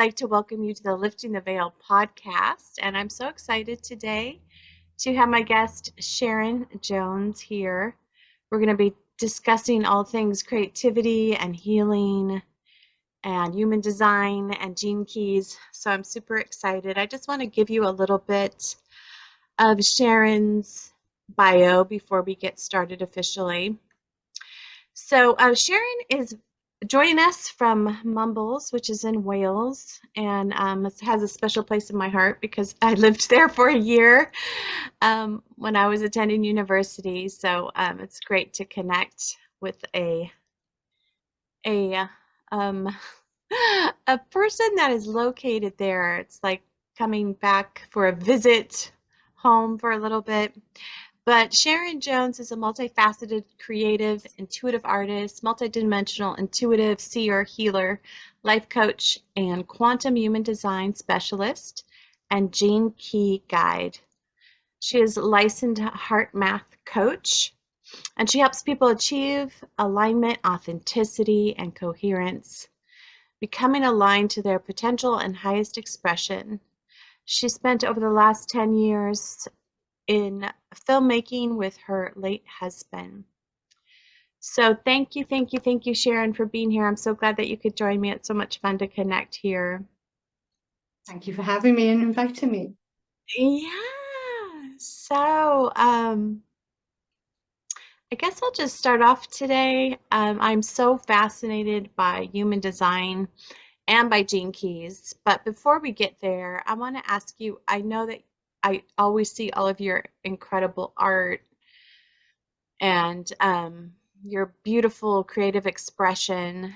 like to welcome you to the Lifting the Veil podcast. And I'm so excited today to have my guest, Sharon Jones, here. We're going to be discussing all things creativity and healing and human design and GeneKeys. So I'm super excited. I just want to give you a little bit of Sharon's bio before we get started officially. So Sharon is joining us from Mumbles, which is in Wales, and it has a special place in my heart because I lived there for a year when I was attending university. So it's great to connect with a person that is located there. It's like coming back for a visit home for a little bit. But Sharon Jones is a multifaceted, creative, intuitive artist, multidimensional, intuitive, seer, healer, life coach, and quantum human design specialist, and gene key guide. She is a licensed heart math coach, and she helps people achieve alignment, authenticity, and coherence, becoming aligned to their potential and highest expression. She spent over the last 10 years in filmmaking with her late husband. So thank you, Sharon, for being here. I'm so glad that you could join me. It's so much fun to connect here. Thank you for having me and inviting me. Yeah, so I guess I'll just start off today. I'm so fascinated by human design and by GeneKeys. But before we get there, I want to ask you, I know that I always see all of your incredible art and your beautiful creative expression.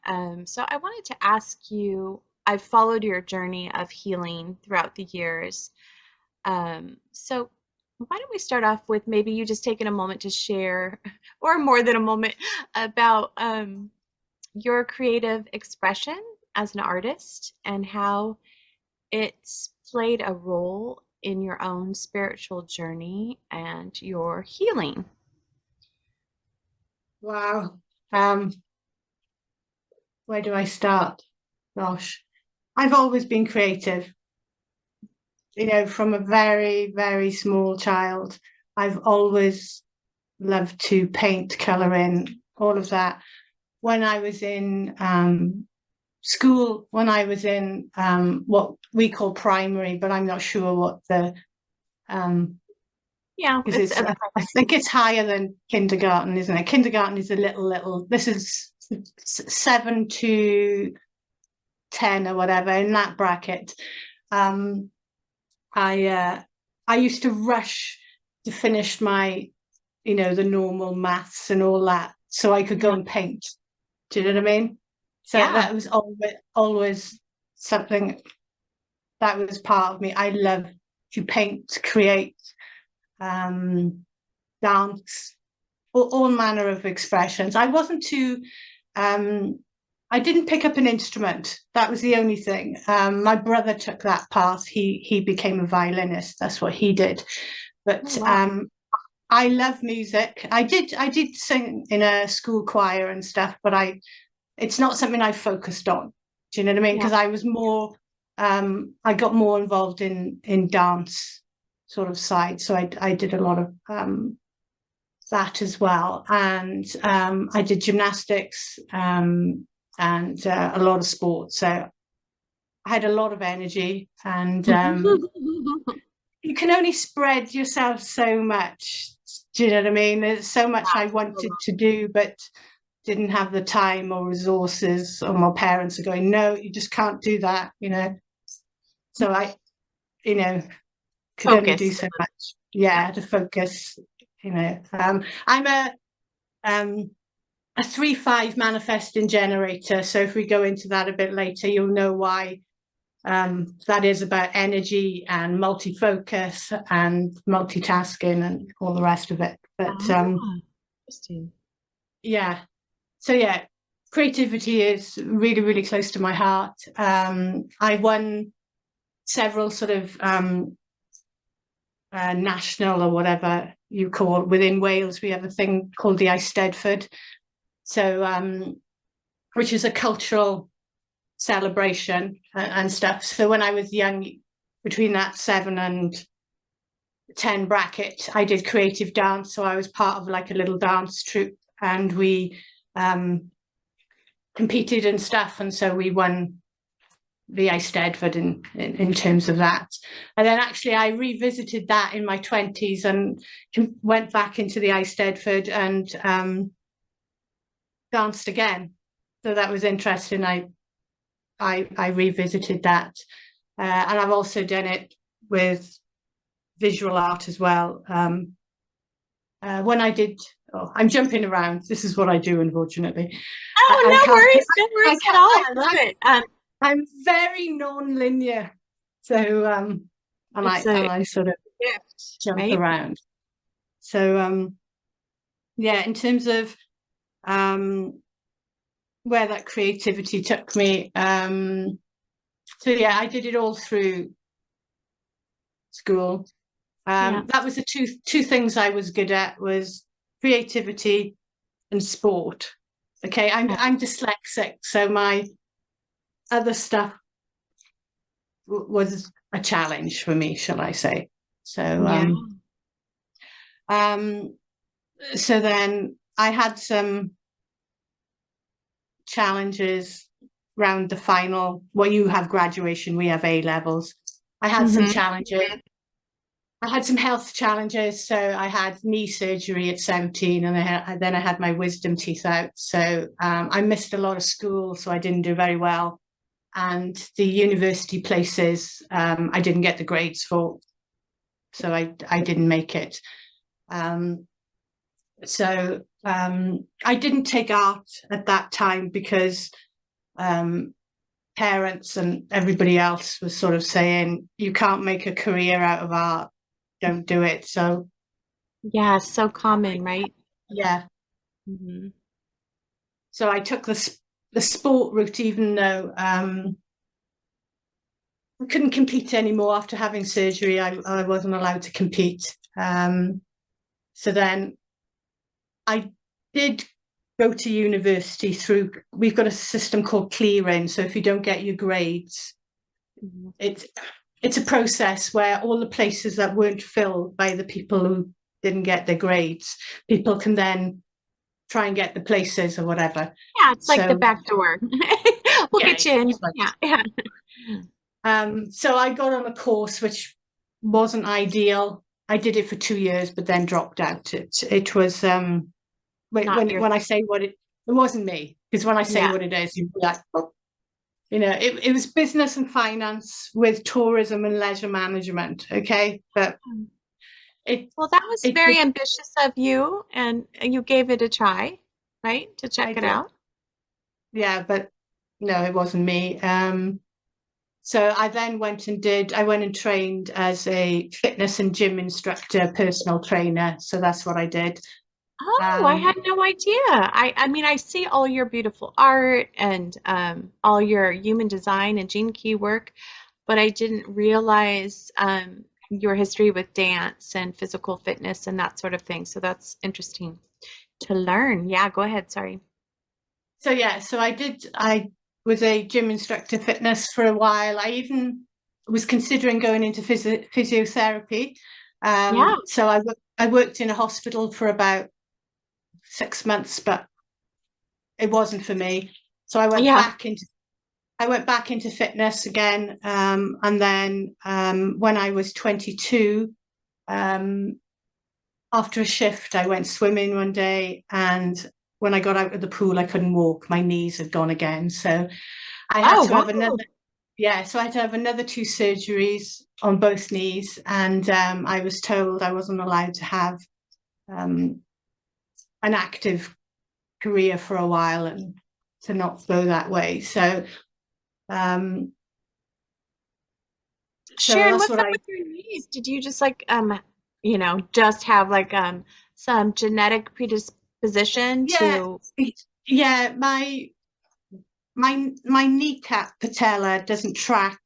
So I wanted to ask you, I've followed your journey of healing throughout the years. So why don't we start off with maybe you just taking a moment to share, or more than a moment, about your creative expression as an artist and how it's played a role in your own spiritual journey and your healing. Wow. Where do I start? Gosh, I've always been creative. You know, from a very, very small child, I've always loved to paint, color in, all of that. When I was in school, when I was in what we call primary, but I'm not sure what the because I think it's higher than kindergarten, isn't it? Kindergarten is a little. This is 7 to 10 or whatever, in that bracket. I used to rush to finish my, the normal maths and all that, so I could go and paint. Do you know what I mean? So that was always something that was part of me. I love to paint, create, dance, all manner of expressions. I wasn't too I didn't pick up an instrument. That was the only thing. My brother took that path. He became a violinist. That's what he did. But I love music. I did sing in a school choir and stuff, but it's not something I focused on. Do you know what I mean? Because I was more I got more involved in dance sort of side. So I did a lot of that as well. And I did gymnastics and a lot of sports. So I had a lot of energy, and you can only spread yourself so much. Do you know what I mean? There's so much I wanted to do, but didn't have the time or resources, or my parents are going, no, you just can't do that, So I, could only do so much. Yeah, to focus, I'm a 3-5 manifesting generator. So if we go into that a bit later, you'll know why that is about energy and multi-focus and multitasking and all the rest of it. But interesting. Yeah. So yeah, creativity is really, really close to my heart. I won several sort of national or whatever you call it. Within Wales, we have a thing called the Eisteddfod. So which is a cultural celebration and stuff. So when I was young, between that 7 and 10 bracket, I did creative dance. So I was part of like a little dance troupe, and we competed and stuff. And so we won the Eisteddfod in terms of that. And then actually I revisited that in my 20s and went back into the Eisteddfod and danced again. So that was interesting. I revisited that. And I've also done it with visual art as well. When I did, I'm jumping around. This is what I do, unfortunately. Oh, I no can't, worries, no worries at all. I love it. I'm very non-linear. So and It's a I sort of gift, jump right? around. So yeah, in terms of where that creativity took me, so yeah, I did it all through school. Yeah. That was the two things I was good at, was creativity and sport. Okay, I'm dyslexic, so my other stuff was a challenge for me, shall I say. So Yeah. so then I had some challenges around the final. Well, you have graduation, we have A levels. I had some challenges. I had some health challenges. So I had knee surgery at 17, and then I had my wisdom teeth out. So I missed a lot of school, so I didn't do very well. And the university places, I didn't get the grades for, so I didn't make it. So I didn't take art at that time because parents and everybody else was sort of saying, you can't make a career out of art, don't do it. So Yeah, so common, right? yeah, Hmm. so I took the sport route, even though I couldn't compete anymore after having surgery. I wasn't allowed to compete. So then I did go to university through, we've got a system called clearing. So if you don't get your grades, it's a process where all the places that weren't filled by the people who didn't get their grades, people can then try and get the places or whatever. Yeah, it's like the So back door. We'll yeah, get you in. that's right. Yeah, yeah. So I got on a course which wasn't ideal. I did it for 2 years, but then dropped out. It was Not your, when I say what it wasn't me, because when I say yeah. what it is, you'd be like, oh. You know, it was business and finance with tourism and leisure management. Okay, but it Well, that was it very just, ambitious of you, and you gave it a try, right? To I check it did, out. yeah, but no, it wasn't me. So I went and trained as a fitness and gym instructor, personal trainer. So that's what I did. Oh, I Um, had no idea. I mean, I see all your beautiful art and all your human design and gene key work, but I didn't realize your history with dance and physical fitness and that sort of thing. So that's interesting to learn. Yeah, go ahead. Sorry. so yeah, I was a gym instructor, fitness for a while. I even was considering going into physiotherapy. Yeah. So I worked in a hospital for about 6 months, but it wasn't for me. So Yeah. I went back into fitness again. And then when I was 22, um, after a shift, I went swimming one day, and when I got out of the pool, I couldn't walk. My knees had gone again. So I had Oh, to have wow. so I had to have another 2 surgeries on both knees. And I was told I wasn't allowed to have um, an active career for a while and to not go that way. Um, so Sharon, that's what's what up I, with your knees? Did you just like just have like some genetic predisposition yeah, to yeah, my kneecap patella doesn't track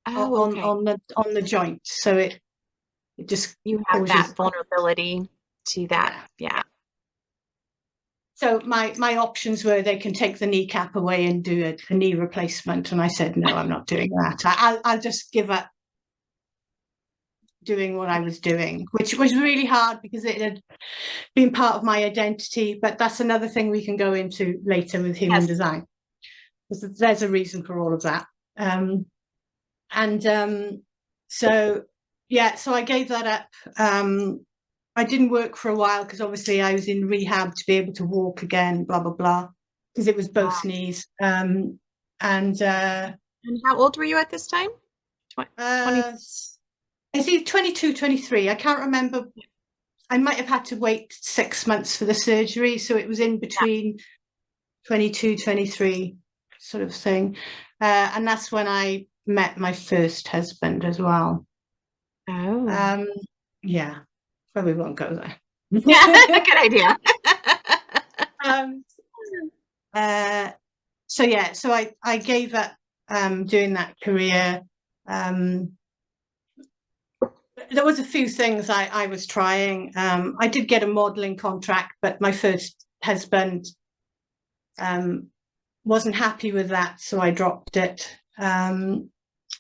Oh, okay. on the joint, so it just You have causes, that vulnerability to that. yeah. Yeah. So my options were they can take the kneecap away and do a knee replacement, and I said no, I'm not doing that. I'll just give up doing what I was doing, which was really hard because it had been part of my identity. But that's another thing we can go into later with human Yes. design, because there's a reason for all of that. And so yeah, so I gave that up. I didn't work for a while because obviously I was in rehab to be able to walk again, blah blah blah, because it was both knees. And And how old were you at this time? 20. I think 22, 23. I can't remember. I might have had to wait 6 months for the surgery, so it was in between 22, 23 sort of thing. And that's when I met my first husband as well. Oh. Um, yeah, but we won't go there. Yeah, good idea. um, uh, so yeah, so I gave up doing that career. Um, there was a few things I was trying. I did get a modeling contract, but my first husband wasn't happy with that, so I dropped it.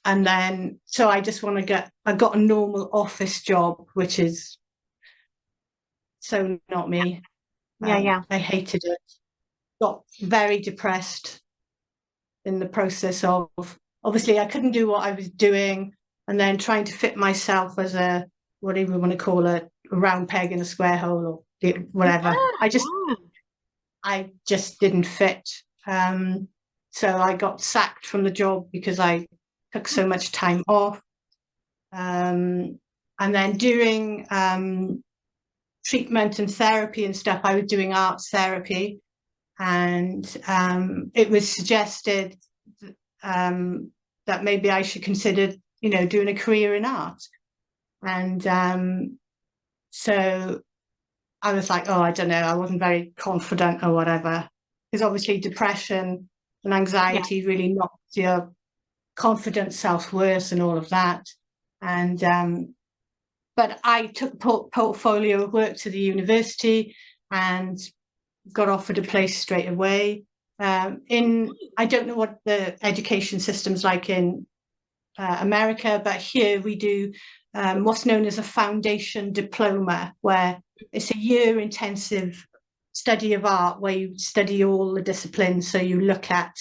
And then, so I just want to I got a normal office job, which is so not me. Yeah, yeah. I hated it. Got very depressed in the process of, obviously I couldn't do what I was doing, and then trying to fit myself as a, whatever you want to call it, a round peg in a square hole or whatever. Yeah, yeah. I just didn't fit. So I got sacked from the job because I took so much time off. And then during treatment and therapy and stuff, I was doing arts therapy, and it was suggested that maybe I should consider, doing a career in art. And so I was like, oh, I don't know, I wasn't very confident or whatever, because obviously depression and Yeah. anxiety really knocks your confidence, self-worth, and all of that. And but I took portfolio of work to the university and got offered a place straight away. I don't know what the education system's like in America, but here we do what's known as a foundation diploma, where it's a year intensive study of art where you study all the disciplines. So you look at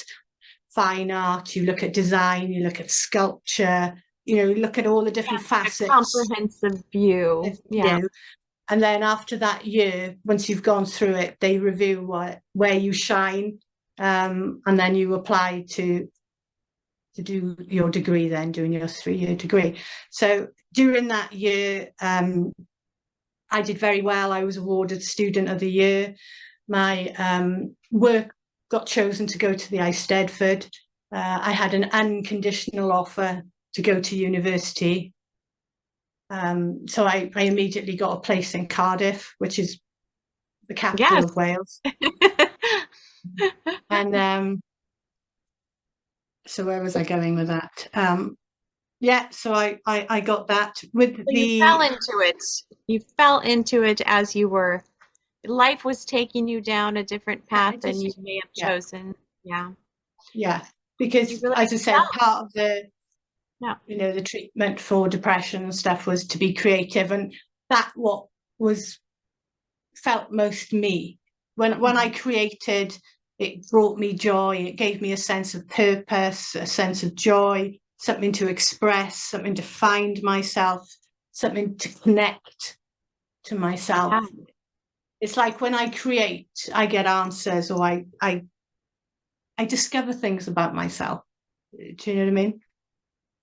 fine art, you look at design, you look at sculpture, you look at all the different Yeah, like a facets. comprehensive view. Yeah. And then after that year, once you've gone through it, they review where you shine, and then you apply to do your degree, then doing your 3-year degree. So during that year, I did very well. I was awarded Student of the Year. My work got chosen to go to the Eisteddfod. I had an unconditional offer to go to university. So I immediately got a place in Cardiff, which is the capital Yes. of Wales. And so where was I going with that? Yeah, so I got that with So you fell the, into it. You fell into it as you were, life was taking you down a different yeah, path than you may have yeah, chosen. Yeah. yeah, You because really as I said, excelled. part of the, Yeah. the treatment for depression and stuff was to be creative, and that what was felt most me. When I Mhm. created, it brought me joy. It gave me a sense of purpose, a sense of joy, something to express, something to find myself, something to connect to myself. Yeah. It's like when I create, I get answers, or I discover things about myself. Do you know what I mean?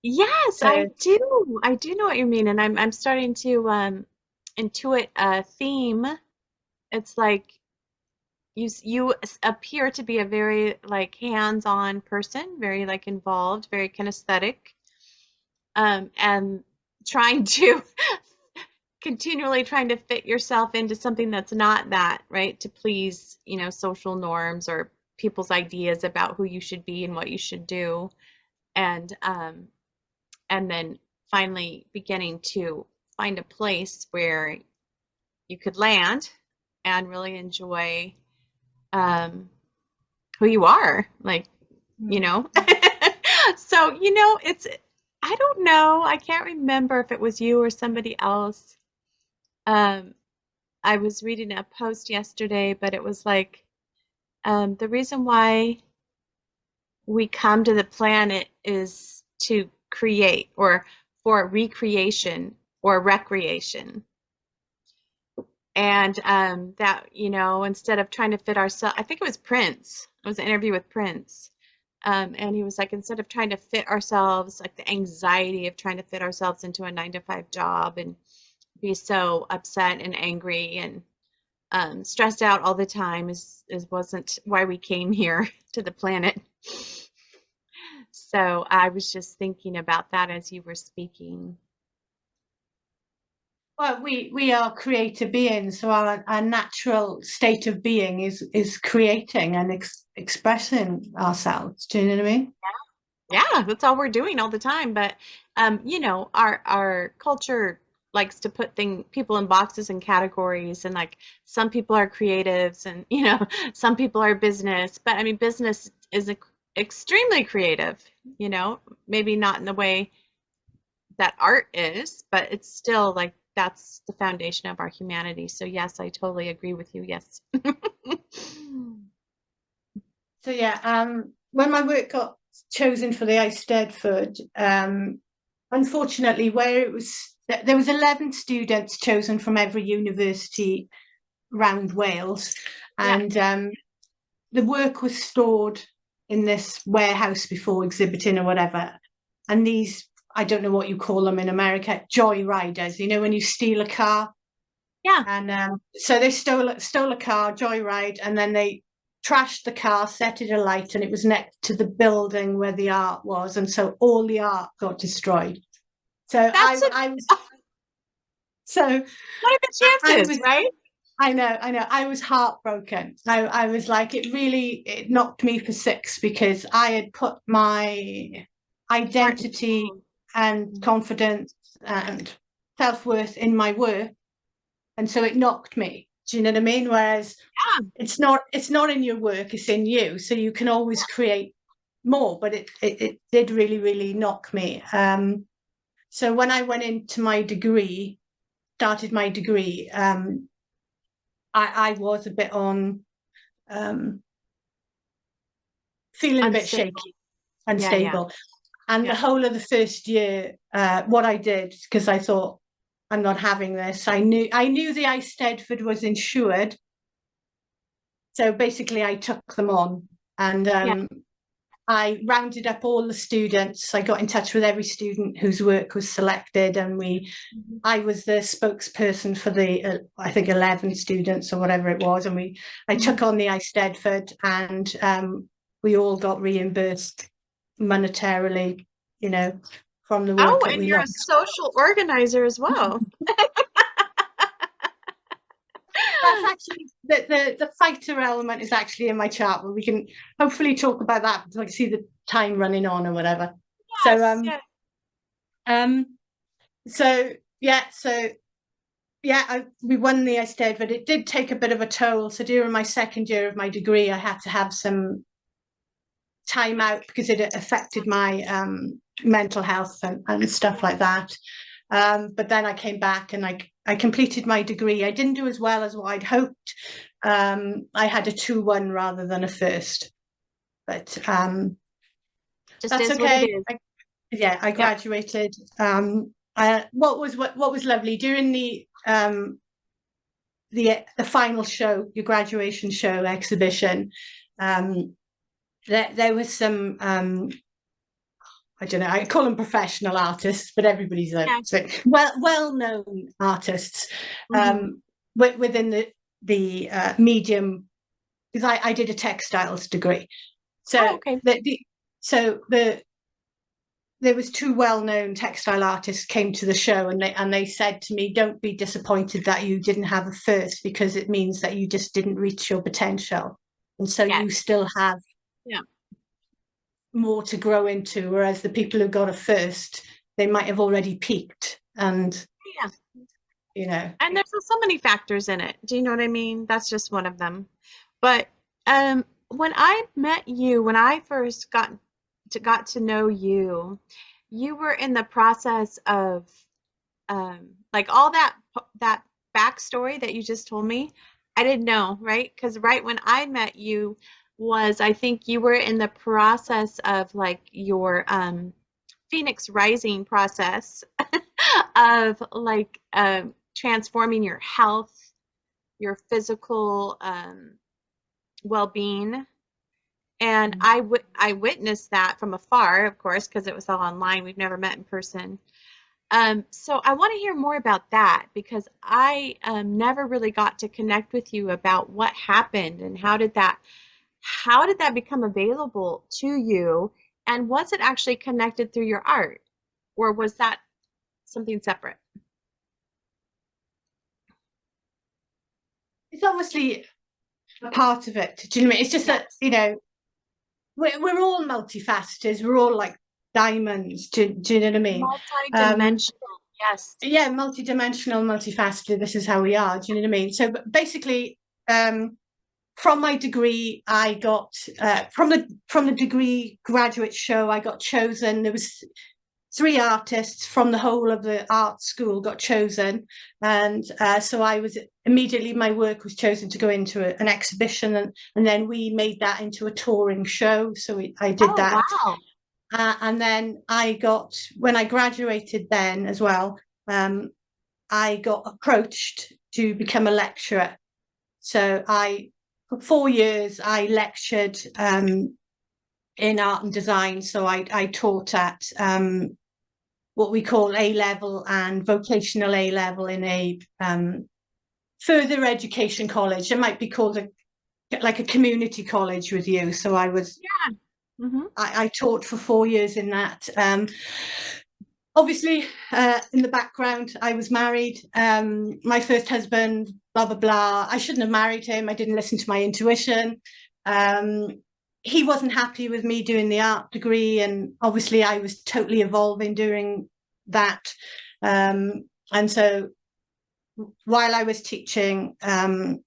Yes, I So do. I do know what you mean, and I'm starting to intuit a theme. It's like you appear to be a very like hands-on person, very like involved, very kinesthetic, and trying to continually trying to fit yourself into something that's not that, right? To please, social norms or people's ideas about who you should be and what you should do. And then finally beginning to find a place where you could land and really enjoy. um, who you are, like, you Mm. know. So, you know, it's, I don't know. I can't remember if it was you or somebody else. Um, I was reading a post yesterday, but it was like, the reason why we come to the planet is to create or for recreation or recreation. And that, you know, instead of trying to fit ourselves, I think it was Prince. It was an interview with Prince. And he was like, instead of trying to fit ourselves, like the anxiety of trying to fit ourselves into a 9 to 5 job and be so upset and angry and stressed out all the time is wasn't why we came here to the planet. So I was just thinking about that as you were speaking. Well, we are creative beings, so our natural state of being is creating and expressing ourselves. Do you know what I mean? Yeah, that's all we're doing all the time. But you know, our culture likes to put people in boxes and categories, and like some people are creatives, and you know, some people are business. But I mean, business is extremely creative. You know, maybe not in the way that art is, but it's still like that's the foundation of our humanity. So yes, I totally agree with you. Yes. So yeah, when my work got chosen for the Eisteddfod, unfortunately, where it was there was 11 students chosen from every university around Wales, Yeah. and the work was stored in this warehouse before exhibiting or whatever. And these, I don't know what you call them in America, joyriders. You know, when you steal a car, Yeah. and so they stole a car, joyride, and then they trashed the car, set it alight, and it was next to the building where the art was, and so all the art got destroyed. So That's it. I was so What are the I chances, was right? I know. I was heartbroken. I was like, it knocked me for six because I had put my Heart identity and and confidence and self-worth in my work. And so it knocked me. Do you know what I mean? Whereas yeah. it's not in your work, it's in you. So you can always create more, but it did really, really knock me. So when I went into my degree, started my degree, I was a bit on feeling a bit Unstable. shaky, Yeah, yeah, unstable. And the yeah. whole of the first year, what I did, because I thought, I'm not having this. I knew the Eisteddfod was insured. So basically I took them on and Yeah. I rounded up all the students. I got in touch with every student whose work was selected, and Mhm. I was the spokesperson for the I think 11 students or whatever it was, and I took Mhm. on the Eisteddfod, and we all got reimbursed monetarily, you know, from the work Oh, that and we you're a lost. social organizer as well. That's actually the fighter element is actually in my chart, but we can hopefully talk about that because I can see the time running on or whatever. So Yes, yes. um so yeah so yeah we won the Eisteddfod, but it did take a bit of a toll. So during my second year of my degree, I had to have some time out because it affected my mental health and stuff like that. But then I came back and I completed my degree. I didn't do as well as what I'd hoped. I had a 2-1 rather than a first, but Just that's is what it okay. is. Yeah, I Yep. graduated. What was lovely during the final show, your graduation show exhibition. There was some I don't know, I call them professional artists, but everybody's a Yeah. so well known artists Hmm. within the medium, because I did a textiles degree. Oh, So okay. there was two well-known textile artists came to the show, and they said to me, don't be disappointed that you didn't have a first, because it means that you just didn't reach your potential, and so you Yes. still have Yeah. more to grow into, whereas the people who got a first, they might have already peaked, and Yeah. you know. And there's so many factors in it. Do you know what I mean? That's just one of them. But When I met you, when I first got to know you, you were in the process of like all that backstory that you just told me. I didn't know, right? Because right when I met you was I think you were in the process of like your Phoenix Rising process of like transforming your health, your physical well-being. And I witnessed that from afar, of course, because it was all online. We've never met in person. So I want to hear more about that because I never really got to connect with you about what happened and how did that become available to you, and was it actually connected through your art, or was that something separate? It's obviously a part of it. Do you know what I mean? It's just that, Yes. you know, we're all multifaceted. We're all like diamonds. Do you know what I mean? Multi-dimensional. Yes. Yeah, multidimensional, multifaceted. This is how we are. Do you know what I mean? So basically, um, from my degree, I got from the degree graduate show, I got chosen. There was three artists from the whole of the art school got chosen, and so I was immediately, my work was chosen to go into an exhibition, and then we made that into a touring show. So I did Oh, that, wow. and then I got, when I graduated then as well, I got approached to become a lecturer. So for 4 years, I lectured in art and design. So I taught at what we call A level and vocational A level in a further education college. It might be called like a community college with you. So Yeah. Hmm. I taught for 4 years in that. Obviously, in the background, I was married. My first husband, blah blah blah. I shouldn't have married him. I didn't listen to my intuition. Um, he wasn't happy with me doing the art degree, and obviously, I was totally evolving during that. And so, while I was teaching, I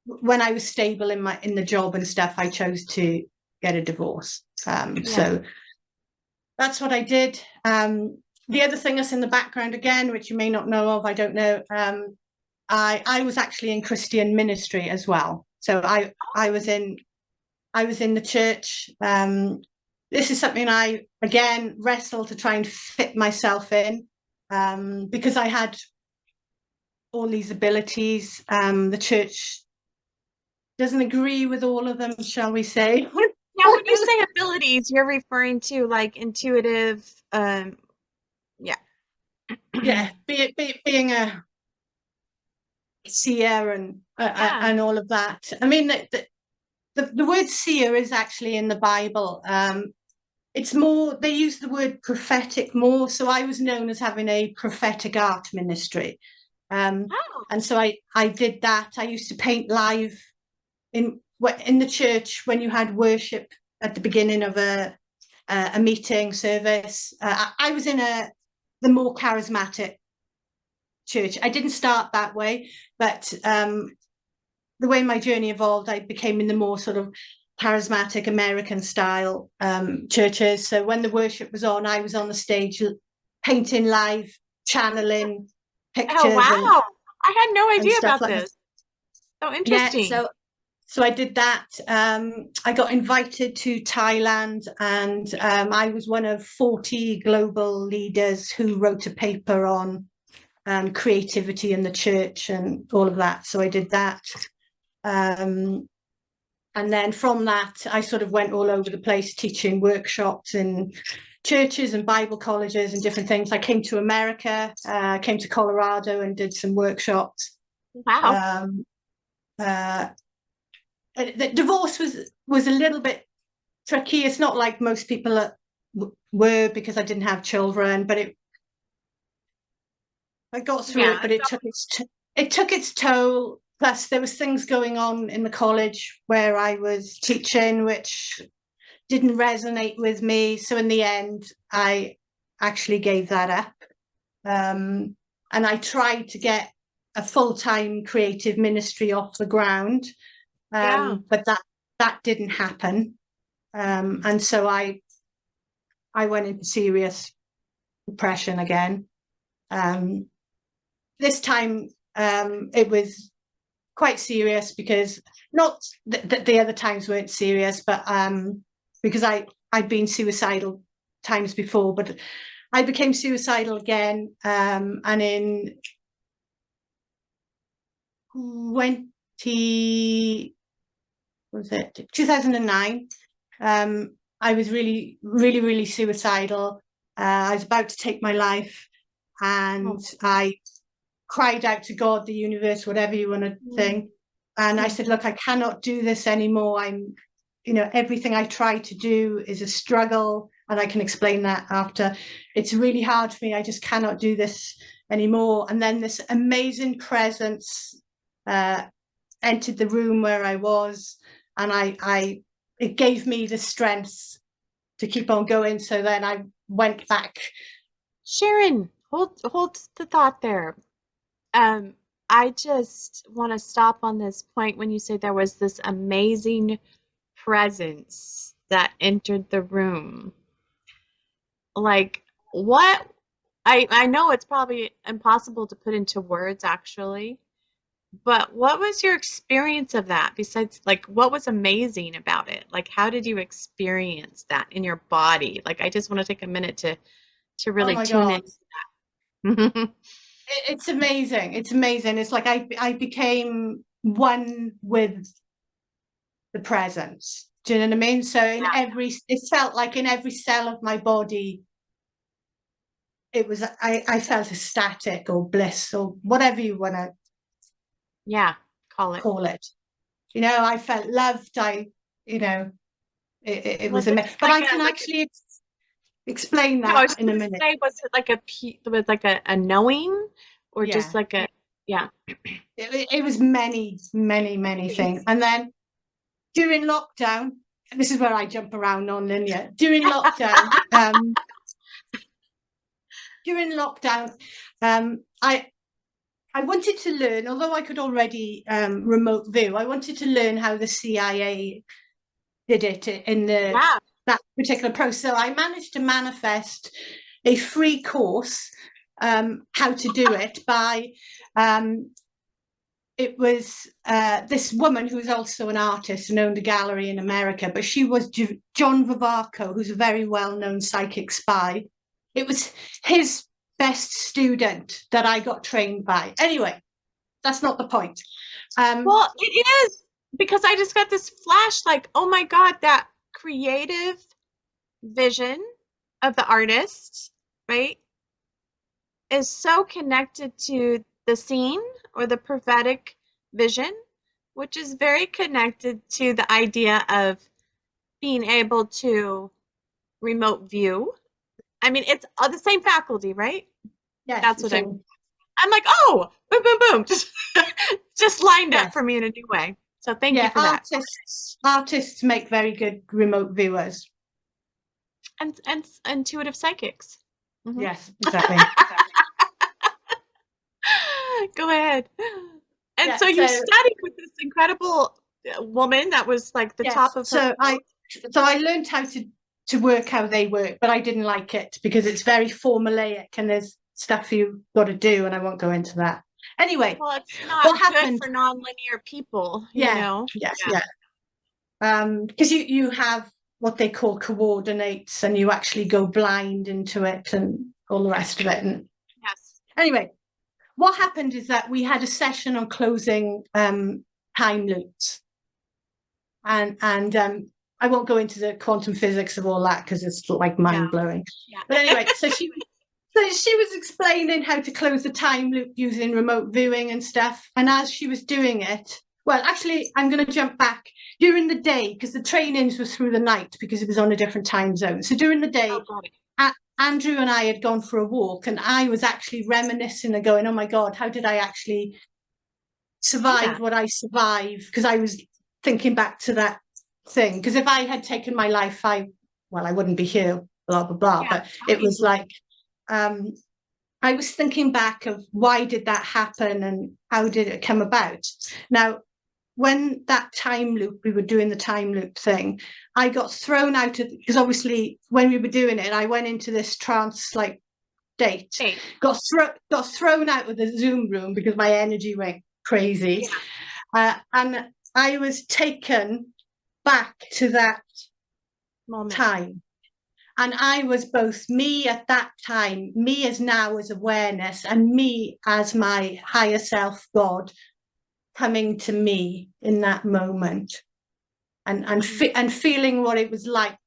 when I was stable in the job and stuff, I chose to get a divorce. Yeah. So that's what I did. The other thing that's in the background again, which you may not know of, I don't know. I was actually in Christian ministry as well. So I was in the church. This is something I again wrestle to try and fit myself in, because I had all these abilities. The church doesn't agree with all of them, shall we say? Now, when you say abilities, you're referring to like intuitive, yeah. Yeah, being a seer Yeah. and all of that. I mean, the word seer is actually in the Bible. It's more, they use the word prophetic more. So I was known as having a prophetic art ministry. Oh, And so I did that. I used to paint live in the church when you had worship at the beginning of a meeting service. I was in the more charismatic church. I didn't start that way, but the way my journey evolved, I became in the more sort of charismatic American style churches. So when the worship was on, I was on the stage painting live, channeling oh, pictures wow. I had no and idea stuff about like that. this. So Yeah, interesting. so I did that. I got invited to Thailand, and I was one of 40 global leaders who wrote a paper on creativity in the church and all of that. So I did that. Um, and then from that, I sort of went all over the place teaching workshops in churches and Bible colleges and different things. I came to America, came to Colorado and did some workshops. Wow. Um, uh, the divorce was a little bit tricky. It's not like most people were, because I didn't have children, but I got through it. Yeah. But it took its toll. Plus, there was things going on in the college where I was teaching, which didn't resonate with me. So in the end, I actually gave that up. And I tried to get a full-time creative ministry off the ground. But that didn't happen. And so I went into serious depression again. This time it was quite serious, because not that the other times weren't serious, but because I'd been suicidal times before, but I became suicidal again. And in 2009, I was really, really, really suicidal. I was about to take my life, and I cried out to God, the universe, whatever you want to think. And I said, look, I cannot do this anymore. Everything I try to do is a struggle, and I can explain that after. It's really hard for me. I just cannot do this anymore. And then this amazing presence entered the room where I was, and it gave me the strength to keep on going. So then I went back. Sharon, hold the thought there. I just want to stop on this point when you say there was this amazing presence that entered the room. Like, what? I know it's probably impossible to put into words, actually, but what was your experience of that? Besides, like, what was amazing about it? Like, how did you experience that in your body? Like, I just want to take a minute to really tune in. It's amazing. It's amazing. It's like I became one with the presence. Do you know what I mean? So it felt like in every cell of my body, I felt ecstatic or bliss or whatever you want to call it. I felt loved. It was amazing. But I can actually explain that in a minute. Was it like a knowing, or just like a It was many, many, many things. And then during lockdown, this is where I jump around non-linear. During lockdown, I wanted to learn, although I could already remote view, I wanted to learn how the CIA did it in that particular process. So I managed to manifest a free course, how to do it, by it was this woman who was also an artist and owned a gallery in America, but she was John Vivaco, who's a very well-known psychic spy. It was his best student that I got trained by. Anyway, that's not the point. Well, it is, because I just got this flash, like, oh my God, that creative vision of the artist, right, is so connected to the scene or the prophetic vision, which is very connected to the idea of being able to remote view. I mean, it's the same faculty, right? Yes. That's what I'm like, oh, boom, boom, boom. Just lined up for me in a new way. So thank you for that. Artists make very good remote viewers. And intuitive psychics. Mm-hmm. Yes, exactly. Go ahead. And so you studied with this incredible woman that was like the top of her. So I learned how to work how they work, but I didn't like it because it's very formulaic and there's stuff you've got to do, and I won't go into that. Anyway, well, it's not good for nonlinear people, you know. Yes. Because you have what they call coordinates, and you actually go blind into it and all the rest of it. And anyway, what happened is that we had a session on closing time loops, and I won't go into the quantum physics of all that because it's like mind blowing. But anyway, so she was explaining how to close the time loop using remote viewing and stuff. And as she was doing it, well, actually, I'm going to jump back during the day, because the trainings were through the night because it was on a different time zone. So during the day, Andrew and I had gone for a walk, and I was actually reminiscing and going, oh my God, how did I actually survive what I survived? Because I was thinking back to that thing. Because if I had taken my life, I wouldn't be here, blah, blah, blah. But it was like, I was thinking back of why did that happen and how did it come about. Now, when that time loop, we were doing the time loop thing, I got thrown out of, because obviously when we were doing it, I went into this trance like state, Hey. got thrown out of the Zoom room because my energy went crazy. And I was taken back to that Moment. time. And I was both me at that time, me as now as awareness, and me as my higher self, God, coming to me in that moment, and feeling what it was like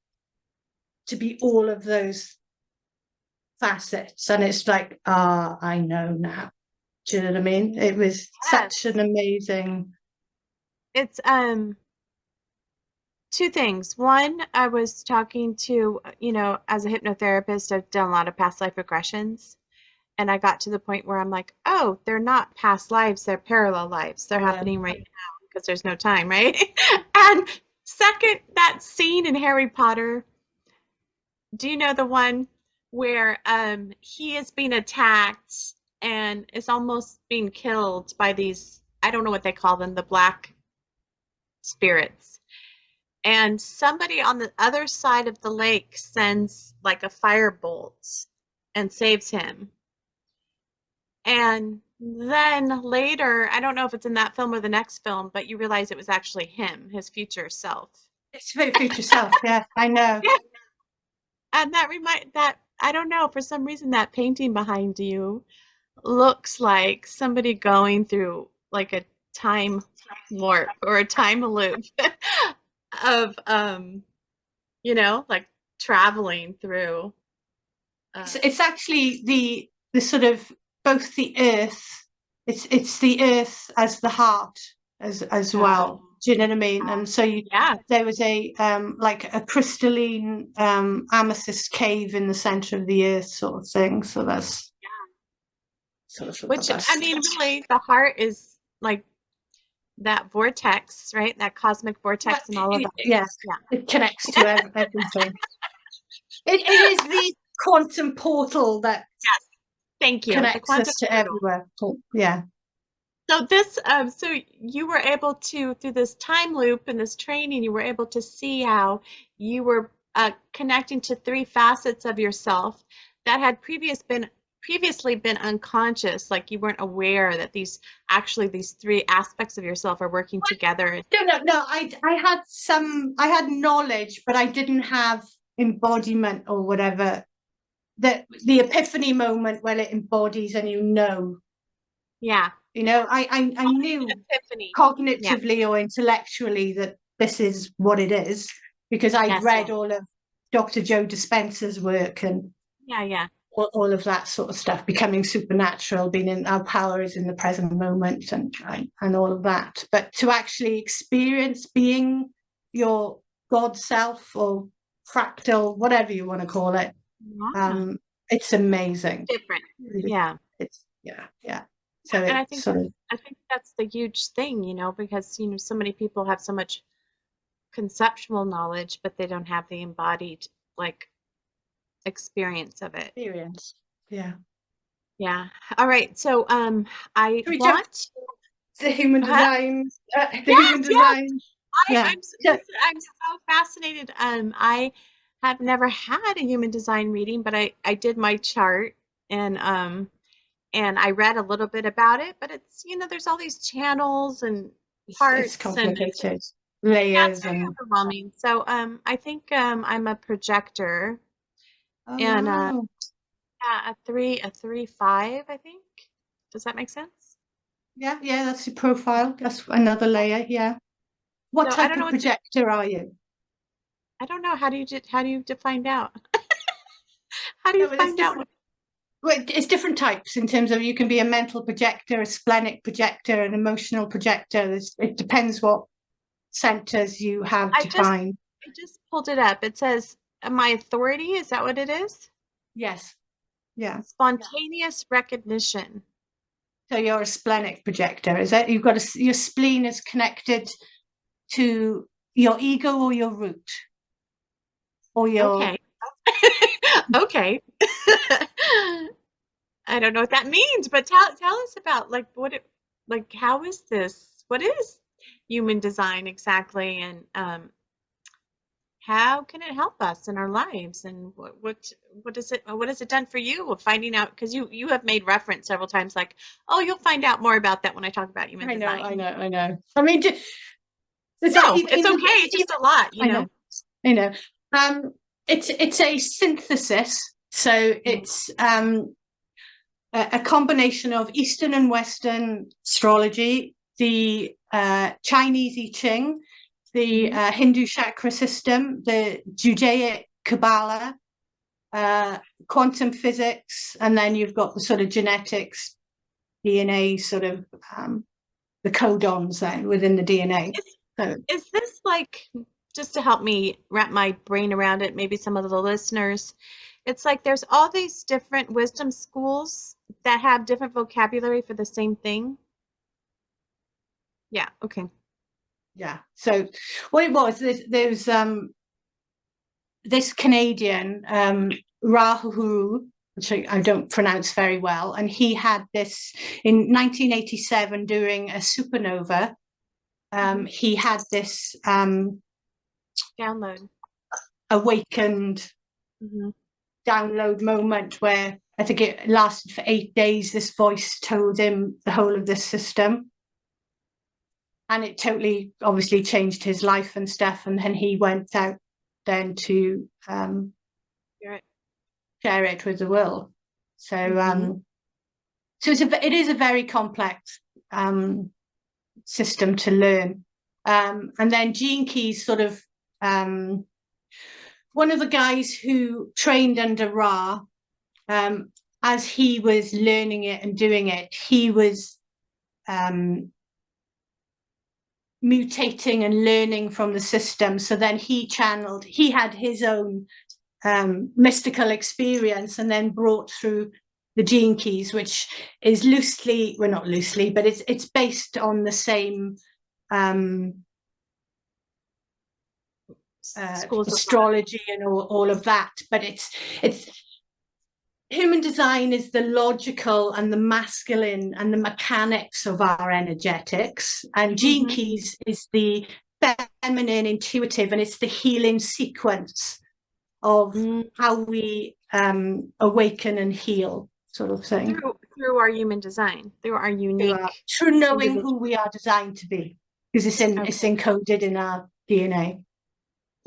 to be all of those facets. And it's like, I know now. Do you know what I mean? It was Yes. such an amazing. It's two things. One, I was talking to, as a hypnotherapist, I've done a lot of past life regressions. And I got to the point where I'm like, oh, they're not past lives, they're parallel lives. They're happening right now because there's no time, right? And second, that scene in Harry Potter, do you know the one where he is being attacked and is almost being killed by these, I don't know what they call them, the black spirits. And somebody on the other side of the lake sends like a firebolt and saves him. And then later, I don't know if it's in that film or the next film, but you realize it was actually him, his future self. It's future self. Yeah, I know. Yeah. And that I don't know, for some reason that painting behind you looks like somebody going through like a time warp or a time loop of like traveling through It's actually the sort of both the earth. It's the earth as the heart as well. Do you know what I mean? And so there was a like a crystalline amethyst cave in the center of the earth, sort of thing. So that's which I mean, really, the heart is like that vortex, right? That cosmic vortex and all of that. Yeah, it connects to everything. It is the quantum portal that thank you. The connects quantum us to portal. everywhere. Yeah. So this, so you were able to, through this time loop and this training, you were able to see how you were connecting to three facets of yourself that had previously been unconscious, like you weren't aware that these three aspects of yourself are working together. No. I had knowledge, but I didn't have embodiment or whatever. The epiphany moment when it embodies and Yeah. I knew cognitively or intellectually that this is what it is because I'd read all of Dr. Joe Dispenza's work and all of that sort of stuff, becoming supernatural, being in our power is in the present moment and all of that. But to actually experience being your God self or fractal, whatever you want to call it, it's amazing. Different. Yeah. It's So and I think that's the huge thing, because so many people have so much conceptual knowledge, but they don't have the embodied like experience of it. Yeah. All right. So I want the human design. Human design. I'm so fascinated. I have never had a human design reading, but I did my chart and I read a little bit about it, but it's there's all these channels and parts. It's complicated. Layers it's very overwhelming. So I think I'm a projector. And a 3-5, I think. Does that make sense? Yeah, that's your profile. That's another layer. Yeah. What type of projector are you? I don't know. How do you find out? How do you find out? Well, it's different types in terms of you can be a mental projector, a splenic projector, an emotional projector. It depends what centers you have defined. I just pulled it up. It says my authority. Is that what it is? Yes. Yeah. Spontaneous recognition. So you're a splenic projector, is it? You've got your spleen is connected to your ego or your root, or your okay. I don't know what that means, but tell us about like like how is this? What is human design exactly, and how can it help us in our lives? And what has it done for you of finding out? Because you have made reference several times, like, oh, you'll find out more about that when I talk about human I know, I design. know, I know. I mean, is that No, it's okay. It's just a lot, you I know, know. I know. It's a synthesis, so Mm, it's a combination of Eastern and Western astrology, the Chinese I Ching, the mhm. Hindu chakra system, the Judaic Kabbalah, uh, quantum physics, and then you've got the sort of genetics, DNA, sort of the codons then within the DNA. Is So is this like, just to help me wrap my brain around it, maybe some of the listeners, it's like there's all these different wisdom schools that have different vocabulary for the same thing. Yeah, okay. yeah, so what it was, there's this Canadian, Rahuru, which I don't pronounce very well, and he had this in 1987 during a supernova. Hmm. He had this Download. awakened Hmm. download moment where I think it lasted for 8 days. This voice told him the whole of this system. And it totally obviously changed his life and stuff. And then he went out then to You're share it with the world. So mm-hmm. so it is a very complex system to learn. And then GeneKeys sort of one of the guys who trained under Ra, as he was learning it and doing it, he was mutating and learning from the system. So then he had his own mystical experience and then brought through the GeneKeys, which is loosely, well, not loosely, but it's based on the same Schools of thought. astrology and all of that. But it's human design is the logical and the masculine and the mechanics of our energetics, and Gene Hmm. Keys is the feminine intuitive, and it's the healing sequence of Mm. how we awaken and heal, sort of thing. Through our human design, through our unique Through knowing individual. who we are designed to be, because it's Okay. encoded in our DNA.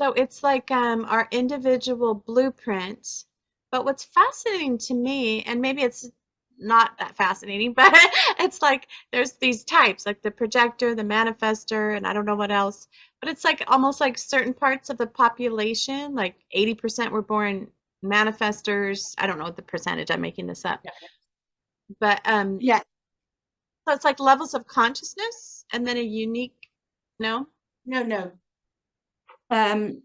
So it's like our individual blueprint. But what's fascinating to me, and maybe it's not that fascinating, but it's like there's these types, like the projector, the manifester, and I don't know what else. But it's like almost like certain parts of the population, like 80% were born manifestors. I don't know the percentage, I'm making this up. Yeah, But yeah. so it's like levels of consciousness and then a unique, no? No. Um,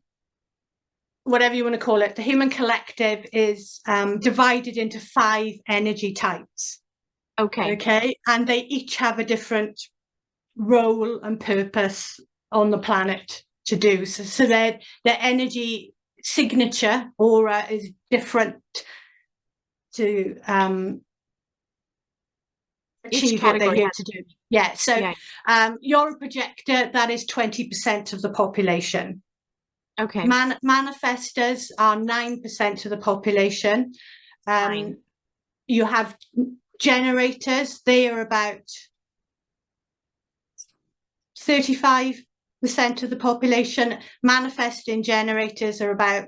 Whatever you want to call it, the human collective is divided into 5 energy types. Okay. Okay, and they each have a different role and purpose on the planet to do. So their energy signature aura is different to Each achieve what they're category here has, to do. Yeah, so yeah. you're a projector, that is 20% of the population. Okay. Manifestors are 9% of the population. Fine. You have generators, they are about 35% of the population. Manifesting generators are about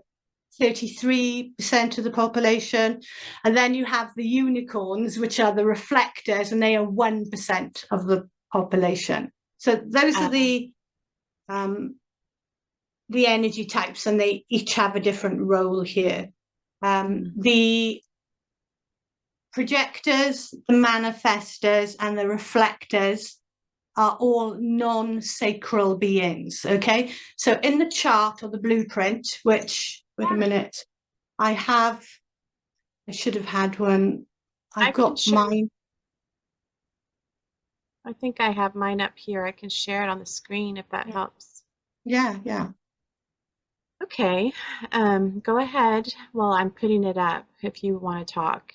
33% of the population. And then you have the unicorns, which are the reflectors, and they are 1% of the population. So those are the energy types, and they each have a different role here. Mm. The projectors, the manifestors, and the reflectors are all non-sacral beings. Okay, so in the chart or the blueprint, which, wait a minute, I should have had one. I I've can got share. mine. I think I have mine up here. I can share it on the screen if that helps. Yeah. Okay. Go ahead while I'm putting it up if you want to talk.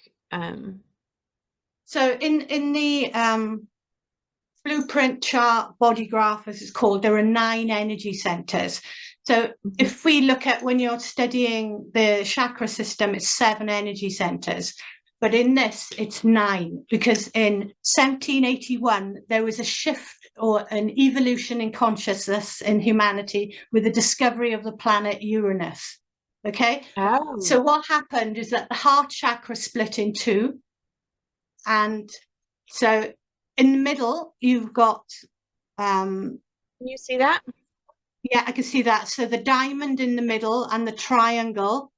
So in the blueprint chart, body graph, as it's called, there are 9 energy centers. So if we look at when you're studying the chakra system, it's 7 energy centers. But in this, it's 9, because in 1781, there was a shift or an evolution in consciousness in humanity with the discovery of the planet Uranus. Okay. Oh. So what happened is that the heart chakra split in 2. And so in the middle, you've got, Can you see that? yeah, I can see that. So the diamond in the middle and the triangle,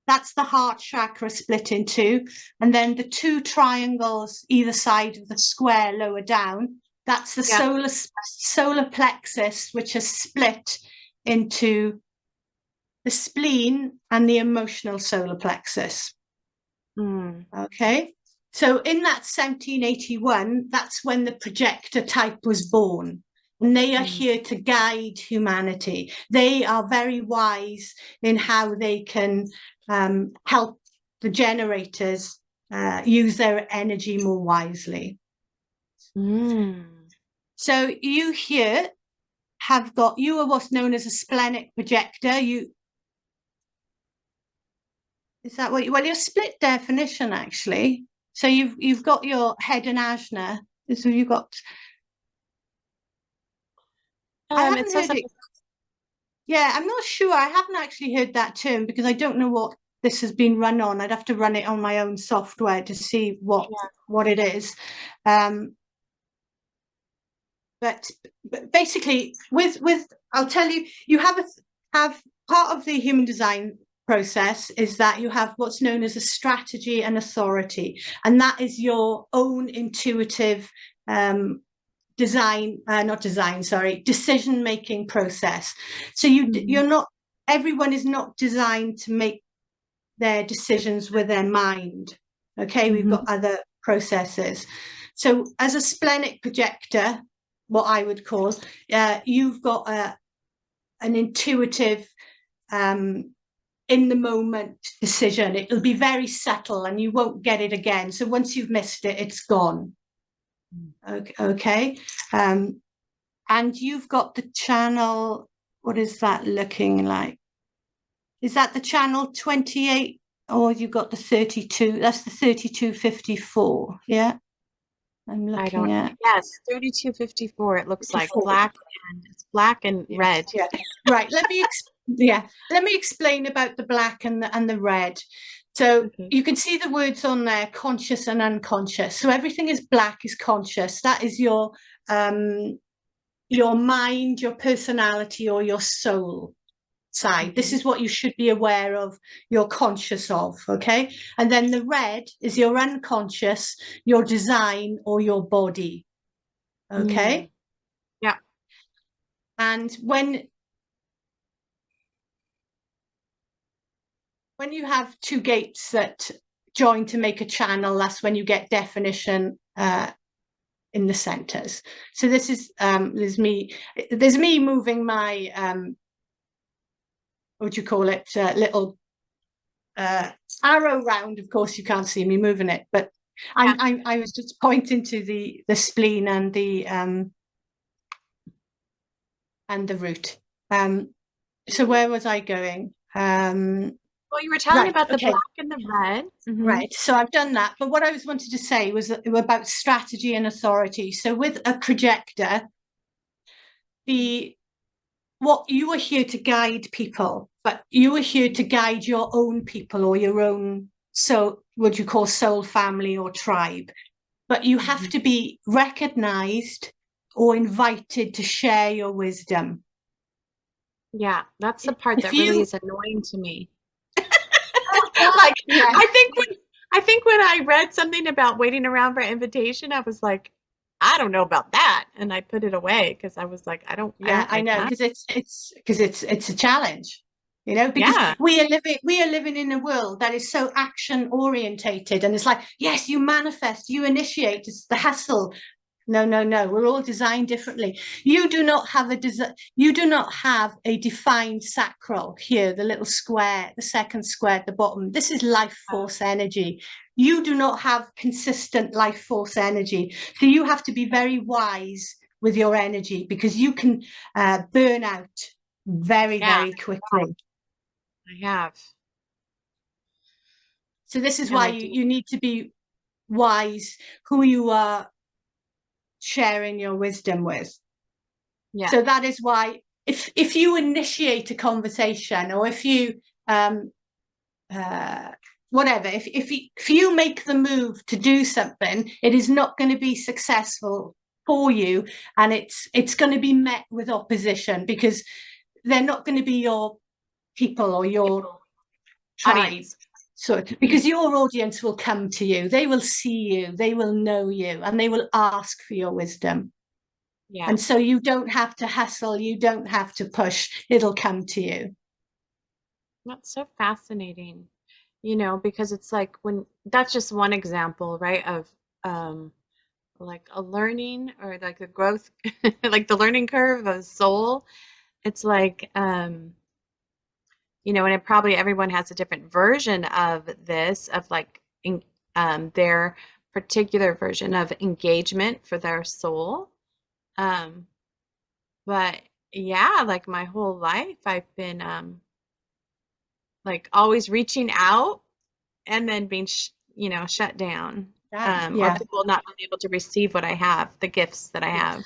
that's the heart chakra split in 2. And then the 2 triangles either side of the square lower down, that's the solar plexus, which is split into the spleen and the emotional solar plexus. Okay. So in that 1781, that's when the projector type was born. And they are here to guide humanity. They are very wise in how they can help the generators use their energy more wisely. So you here have got, you are what's known as a splenic projector. Is that what you, well, you're split definition actually. So you've got your head and ajna. So you've got, I haven't heard it. Yeah, I'm not sure. I haven't actually heard that term because I don't know what this has been run on. I'd have to run it on my own software to see what it is. But basically, with I'll tell you, you have part of the human design process is that you have what's known as a strategy and authority, and that is your own intuitive decision-making process. So you're not, everyone is not designed to make their decisions with their mind. Okay, we've got other processes. So as a splenic projector, what I would call, you've got an intuitive, in the moment decision. It'll be very subtle and you won't get it again. So once you've missed it, it's gone. Okay. And you've got the channel, what is that looking like? Is that the channel 28 or you've got the 32? That's the 3254, yeah? I'm looking at. Yes, 3254. It looks 54. Like black, and it's black and red. Yeah. Right. Let me explain about the black and the red. So you can see the words on there, conscious and unconscious. So everything is black is conscious. That is your mind, your personality, or your soul side. This is what you should be aware of, you're conscious of, okay? And then the red is your unconscious, your design, or your body, okay? Yeah. And when you have 2 gates that join to make a channel, that's when you get definition in the centers. So this is there's me moving my what do you call it, little arrow round. Of course you can't see me moving it, but I was just pointing to the spleen and the root. So where was I going? Well, you were telling about the black and the red. Right. So I've done that. But what I was wanted to say was about strategy and authority. So with a projector, what you are here to guide people, but you are here to guide your own people or your own, so what you call soul family or tribe. But you have to be recognized or invited to share your wisdom. Yeah, that's the part that really is annoying to me. Like, I think when I read something about waiting around for invitation, I was like, I don't know about that, and I put it away because I was like, I don't. I know, because it's a challenge, you know, because we are living in a world that is so action orientated, and it's like, yes, you manifest, you initiate, it's the hustle. No, we're all designed differently. You do not have a defined sacral here, the little square, the second square at the bottom. This is life force energy. you do not have consistent life force energy. So you have to be very wise with your energy, because you can burn out very, Yeah, very quickly. I have. So this is And why I do. you need to be wise who you are sharing your wisdom with. Yeah. So that is why if you initiate a conversation, or if you uh, whatever, if you make the move to do something, it is not going to be successful for you, and it's going to be met with opposition, because they're not going to be your people or your tribe. Audience. So because your audience will come to you, they will see you, they will know you, and they will ask for your wisdom. Yeah. And so you don't have to hustle, you don't have to push, it'll come to you. That's so fascinating, because it's like when that's just one example, right, of um like a learning or like the growth, like the learning curve of soul. It's like, and it probably everyone has a different version of this, of like their particular version of engagement for their soul. Um, but yeah, like my whole life I've been like always reaching out and then being shut down, or Yeah. people not being able to receive what I have, the gifts that I have.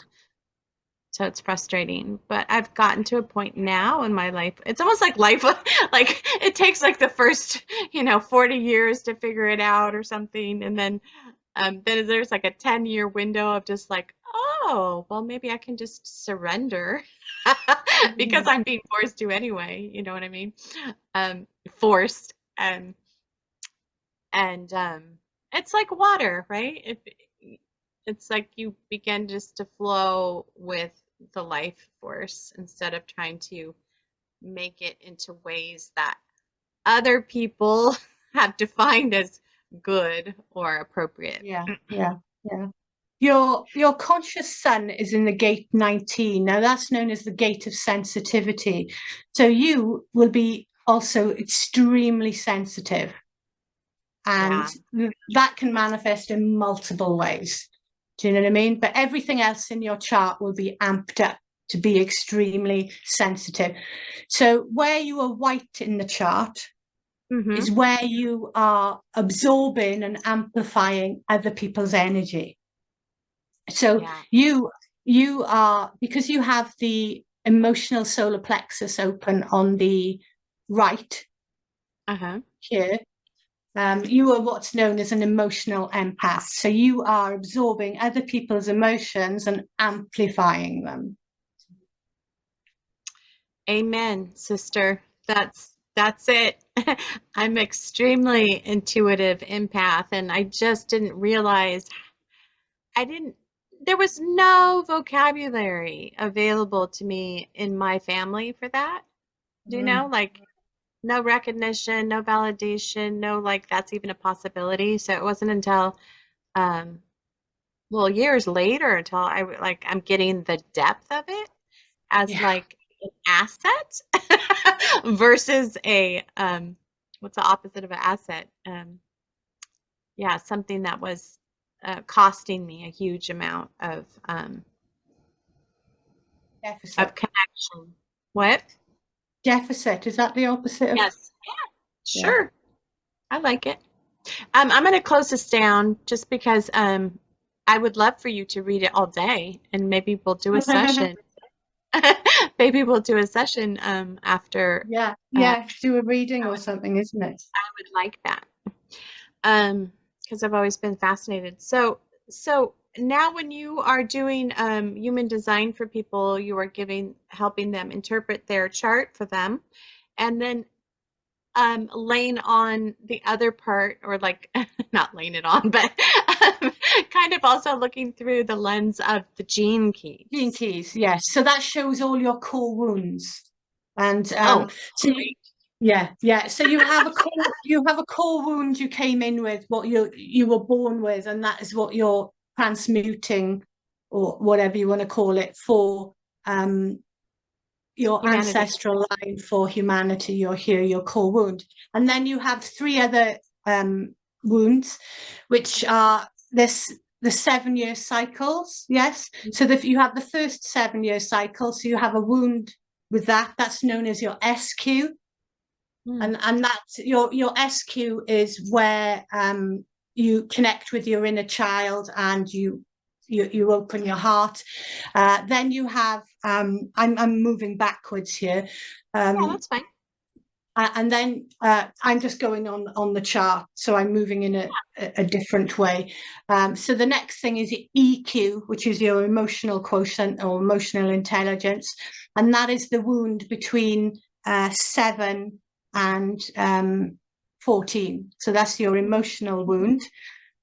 So it's frustrating, but I've gotten to a point now in my life. It's almost like life, like it takes like the first, 40 years to figure it out or something. And then there's like a 10-year window of just like, oh, well, maybe I can just surrender because I'm being forced to anyway. You know what I mean? Forced. And it's like water, right? It's like you begin just to flow with the life force instead of trying to make it into ways that other people have defined as good or appropriate. Yeah, yeah, yeah. Your conscious sun is in the gate 19. Now that's known as the gate of sensitivity. So you will be also extremely sensitive, and Yeah. that can manifest in multiple ways. Do you know what I mean? But everything else in your chart will be amped up to be extremely sensitive. So where you are white in the chart Mm-hmm. is where you are absorbing and amplifying other people's energy. So Yeah. you are, because you have the emotional solar plexus open on the right Uh-huh. here. You are what's known as an emotional empath. So you are absorbing other people's emotions and amplifying them. Amen, sister. That's it. I'm extremely intuitive empath, and I just didn't realize I didn't there was no vocabulary available to me in my family for that. Do you know? Mm. Like no recognition, no validation, no like that's even a possibility. So it wasn't until um well, years later until I'm getting the depth of it as Yeah. like an asset versus a what's the opposite of an asset? Yeah, something that was costing me a huge amount Deficit. of connection. What? Deficit. Is that the opposite of? Yes. Yeah, Yeah. sure. I like it. I'm going to close this down just because I would love for you to read it all day, and maybe we'll do a session. Maybe we'll do a session after. Yeah. Uh, Yeah. Do a reading I or something, isn't it? would like that. Because I've always been fascinated. So now when you are doing human design for people, you are helping them interpret their chart for them, and then laying on the other part, or like not laying it on, but kind of also looking through the lens of the gene keys. GeneKeys, yes. So that shows all your core wounds, and Oh, so great. yeah. So you have a core wound you came in with, what you were born with, and that is what you're transmuting, or whatever you want to call it, for your Humanity. ancestral line, for humanity. You're here, your core wound, and then you have three other wounds, which are the 7-year cycles. Yes. So that you have the first 7-year cycle. So you have a wound with that's known as your SQ. And that's your SQ is where you connect with your inner child and you open your heart. Then you have I'm moving backwards here. Yeah, that's fine. And then I'm just going on the chart, so I'm moving in a different way. So the next thing is EQ, which is your emotional quotient or emotional intelligence, and that is the wound between 7 and 14. So that's your emotional wound.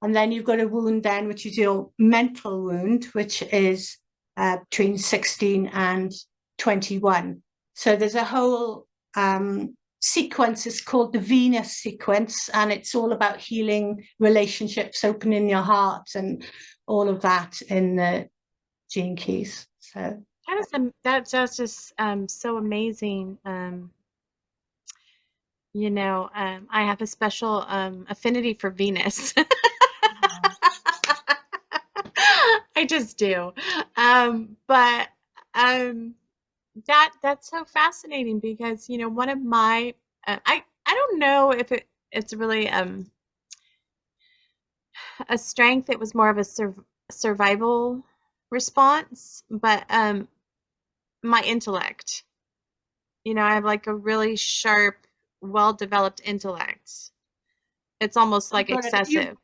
And then you've got a wound then, which is your mental wound, which is between 16 and 21. So there's a whole sequence is called the Venus sequence, and it's all about healing relationships, opening your heart, and all of that in the GeneKeys. So that's just so amazing. I have a special affinity for Venus. I just do. But that's so fascinating because one of my I don't know if it's really a strength. It was more of a survival response, but my intellect. I have like a really sharp, well-developed intellect. It's almost like excessive.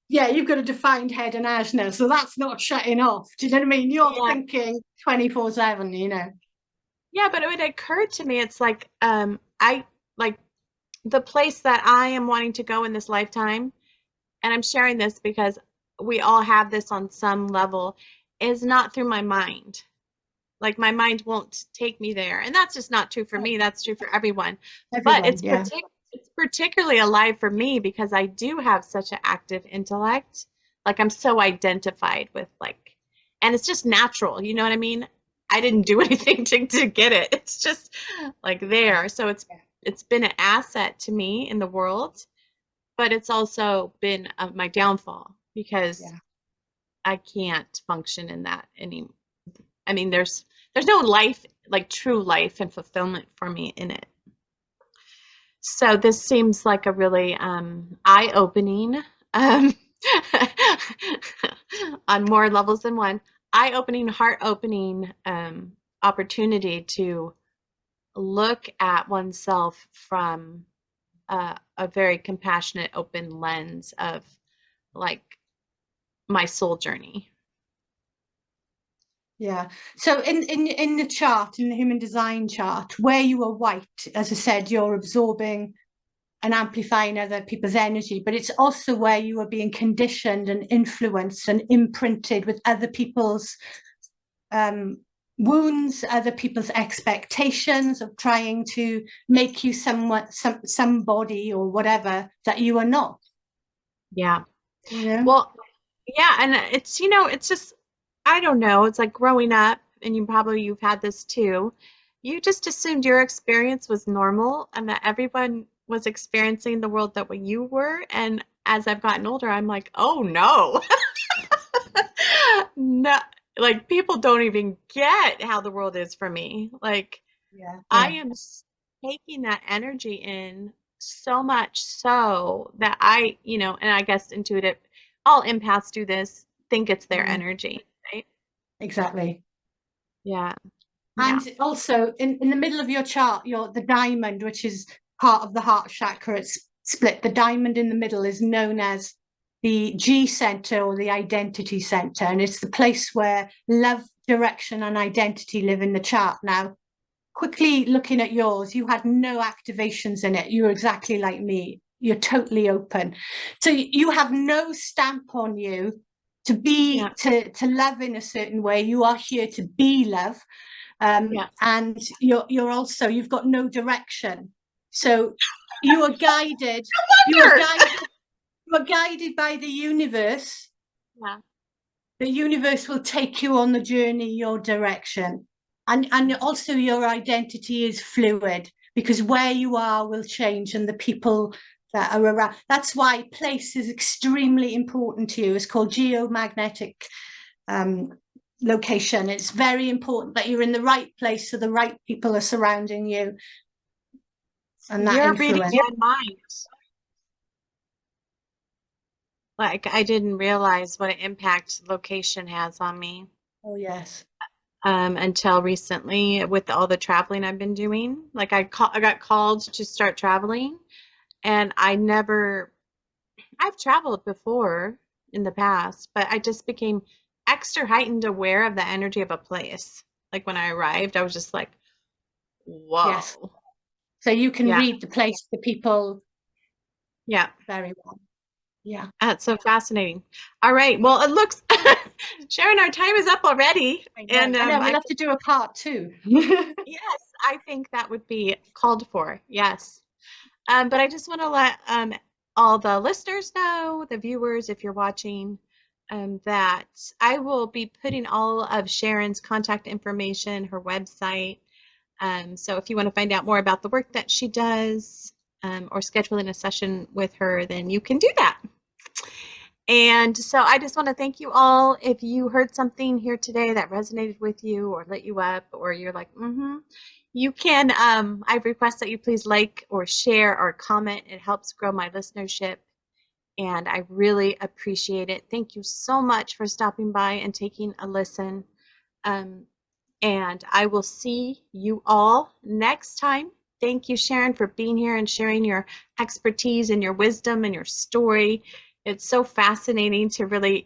You've got a defined head and ajna, so that's not shutting off. Do you know what I mean? You're thinking 24/7, Yeah, but it would occur to me, it's like I like the place that I am wanting to go in this lifetime, and I'm sharing this because we all have this on some level, is not through my mind. Like my mind won't take me there, and that's just not true for me. That's true for everyone. But it's particularly alive for me because I do have such an active intellect. Like I'm so identified with and it's just natural. You know what I mean? I didn't do anything to get it. It's just like there. So it's been an asset to me in the world, but it's also been my downfall because I can't function in that anymore. I mean, there's no life, like true life and fulfillment for me in it. So this seems like a really eye-opening, on more levels than one, eye-opening, heart-opening opportunity to look at oneself from a very compassionate, open lens of like my soul journey. Yeah. So in the chart, in the human design chart, where you are white, as I said, you're absorbing and amplifying other people's energy, but it's also where you are being conditioned and influenced and imprinted with other people's wounds, other people's expectations of trying to make you somebody or whatever that you are not. Yeah. Well, yeah, and it's just, I don't know, it's like growing up, and you've had this too. You just assumed your experience was normal and that everyone was experiencing the world that way you were. And as I've gotten older, I'm like, oh no. No, like people don't even get how the world is for me. Like I am taking that energy in so much so that and I guess intuitive, all empaths do this, think it's their energy, right? Exactly. Yeah. And also in the middle of your chart, the diamond, which is part of the heart chakra, it's split. The diamond in the middle is known as the G center or the identity center. And it's the place where love, direction, and identity live in the chart. Now, quickly looking at yours, you had no activations in it. You're exactly like me. You're totally open. So you have no stamp on you to be to love in a certain way. You are here to be love. And you're also, you've got no direction. So you are guided. You are guided by the universe. Yeah. The universe will take you on the journey, your direction. And also your identity is fluid because where you are will change and the people that are around. That's why place is extremely important to you. It's called geomagnetic location. It's very important that you're in the right place so the right people are surrounding you, and that You're reading influence. my mind. Like, I didn't realize what an impact location has on me Oh yes. until recently with all the traveling I've been doing. Like, I got called to start traveling, and I've traveled before in the past, but I just became extra heightened aware of the energy of a place. Like, when I arrived, I was just like, Yes. whoa. So you can Yeah, read the place, the people yeah. very well. Yeah. That's so fascinating. All right. Well, it looks, Sharon, our time is up already. And I know we'll have to do a part two. yes, I think that would be called for. Yes. But I just want to let all the listeners know, the viewers, if you're watching, that I will be putting all of Sharon's contact information, her website. So if you want to find out more about the work that she does or scheduling a session with her, then you can do that. And so I just want to thank you all. If you heard something here today that resonated with you or lit you up, or you're like, you can, I request that you please like or share or comment. It helps grow my listenership. And I really appreciate it. Thank you so much for stopping by and taking a listen. And I will see you all next time. Thank you, Sharon, for being here and sharing your expertise and your wisdom and your story. It's so fascinating to really,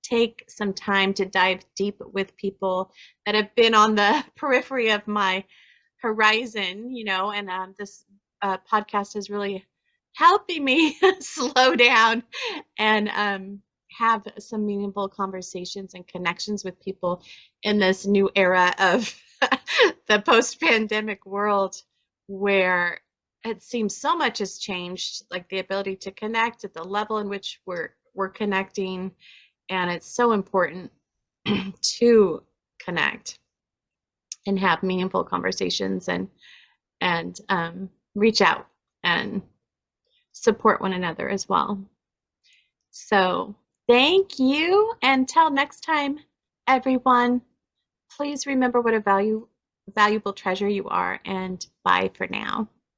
take some time to dive deep with people that have been on the periphery of my horizon, and this podcast is really helping me slow down and have some meaningful conversations and connections with people in this new era of the post-pandemic world where it seems so much has changed, like the ability to connect at the level in which we're connecting, and it's so important to connect and have meaningful conversations and reach out and support one another as well. So thank you. Until next time, everyone, please remember what a valuable treasure you are, and bye for now.